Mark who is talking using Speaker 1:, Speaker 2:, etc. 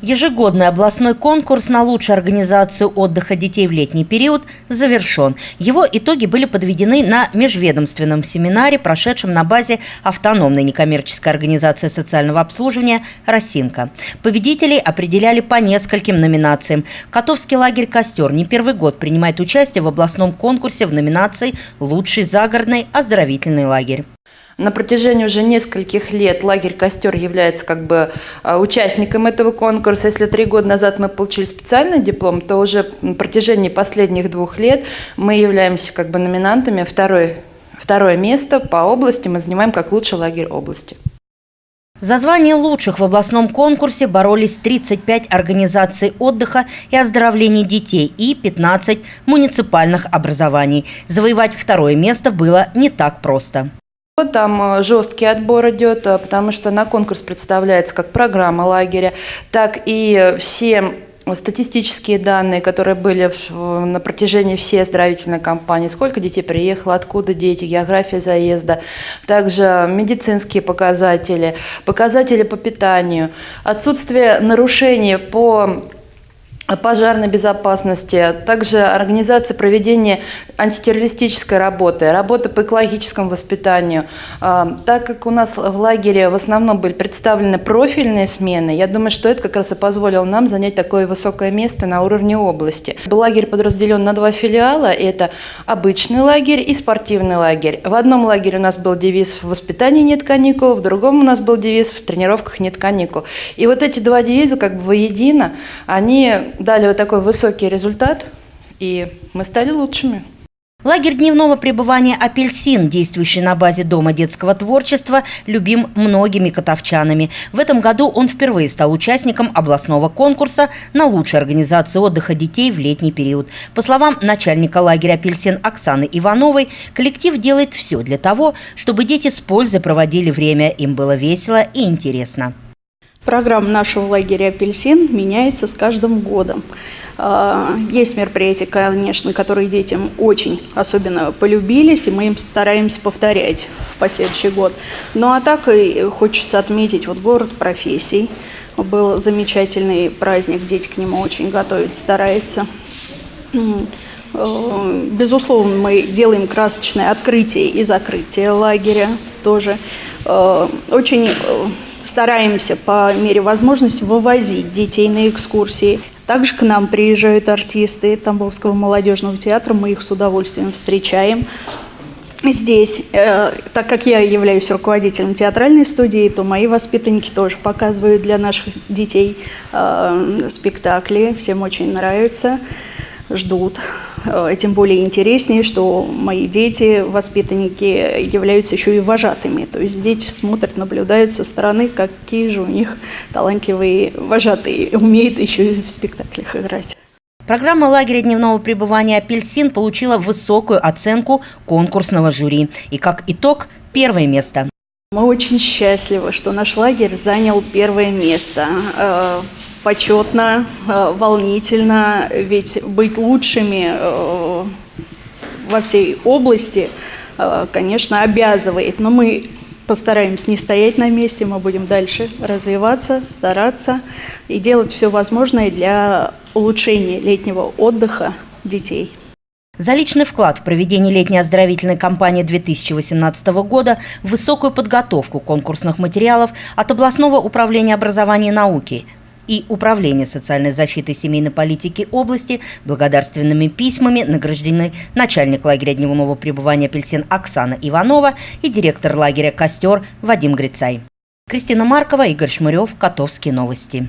Speaker 1: Ежегодный областной конкурс на лучшую организацию отдыха детей в летний период завершен. Его итоги были подведены на межведомственном семинаре, прошедшем на базе автономной некоммерческой организации социального обслуживания «Росинка». Победителей определяли по нескольким номинациям. Котовский лагерь «Костер» не первый год принимает участие в областном конкурсе в номинации «Лучший загородный оздоровительный лагерь».
Speaker 2: На протяжении уже нескольких лет лагерь «Костер» является участником этого конкурса. Если 3 года назад мы получили специальный диплом, то уже на протяжении последних 2 лет мы являемся номинантами. Второе место по области мы занимаем как лучший лагерь области.
Speaker 1: За звание лучших в областном конкурсе боролись 35 организаций отдыха и оздоровления детей и 15 муниципальных образований. Завоевать 2 место было не так просто.
Speaker 2: Там жесткий отбор идет, потому что на конкурс представляется как программа лагеря, так и все статистические данные, которые были на протяжении всей оздоровительной кампании. Сколько детей приехало, откуда дети, география заезда. Также медицинские показатели, показатели по питанию, отсутствие нарушений по пожарной безопасности, также организация проведения антитеррористической работы, работы по экологическому воспитанию. Так как у нас в лагере в основном были представлены профильные смены, я думаю, что это как раз и позволило нам занять такое высокое место на уровне области. Лагерь подразделен на 2 филиала, это обычный лагерь и спортивный лагерь. В одном лагере у нас был девиз «В воспитании нет каникул», в другом у нас был девиз «В тренировках нет каникул». И вот эти 2 девиза воедино, они дали такой высокий результат, и мы стали лучшими.
Speaker 1: Лагерь дневного пребывания «Апельсин», действующий на базе Дома детского творчества, любим многими котовчанами. В этом году он впервые стал участником областного конкурса на лучшую организацию отдыха детей в летний период. По словам начальника лагеря «Апельсин» Оксаны Ивановой, коллектив делает все для того, чтобы дети с пользой проводили время, им было весело и интересно.
Speaker 3: Программа нашего лагеря «Апельсин» меняется с каждым годом. Есть мероприятия, конечно, которые детям очень особенно полюбились, и мы им стараемся повторять в последующий год. Ну а так и хочется отметить город профессий. Был замечательный праздник, дети к нему очень готовятся, стараются. Безусловно, мы делаем красочное открытие и закрытие лагеря тоже. Очень стараемся по мере возможности вывозить детей на экскурсии. Также к нам приезжают артисты Тамбовского молодежного театра, мы их с удовольствием встречаем. Здесь, так как я являюсь руководителем театральной студии, то мои воспитанники тоже показывают для наших детей спектакли, всем очень нравится, ждут. Тем более интереснее, что мои дети, воспитанники, являются еще и вожатыми. То есть дети смотрят, наблюдают со стороны, какие же у них талантливые вожатые, умеют еще и в спектаклях играть.
Speaker 1: Программа лагеря дневного пребывания «Апельсин» получила высокую оценку конкурсного жюри. И как итог – 1 место.
Speaker 3: Мы очень счастливы, что наш лагерь занял 1 место. Почетно, волнительно, ведь быть лучшими во всей области, конечно, обязывает. Но мы постараемся не стоять на месте, мы будем дальше развиваться, стараться и делать все возможное для улучшения летнего отдыха детей.
Speaker 1: За личный вклад в проведение летней оздоровительной кампании 2018 года, в высокую подготовку конкурсных материалов от областного управления образования и науки и Управления социальной защиты и семейной политики области благодарственными письмами награждены начальник лагеря дневного пребывания «Апельсин» Оксана Иванова и директор лагеря «Костер» Вадим Грицай. Кристина Маркова, Игорь Шмырев, Котовские новости.